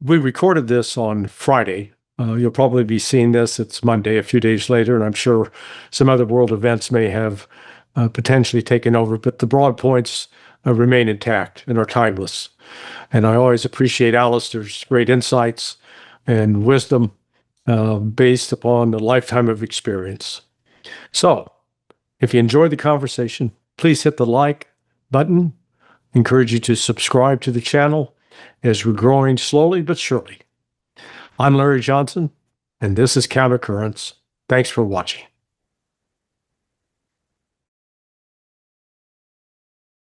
We recorded this on Friday. You'll probably be seeing this. It's Monday, a few days later, and I'm sure some other world events may have potentially taken over, but the broad points remain intact and are timeless. And I always appreciate Alastair's great insights and wisdom based upon a lifetime of experience. So, if you enjoyed the conversation, please hit the like button. Encourage you to subscribe to the channel as we're growing slowly but surely. I'm Larry Johnson, and this is Countercurrents. Thanks for watching.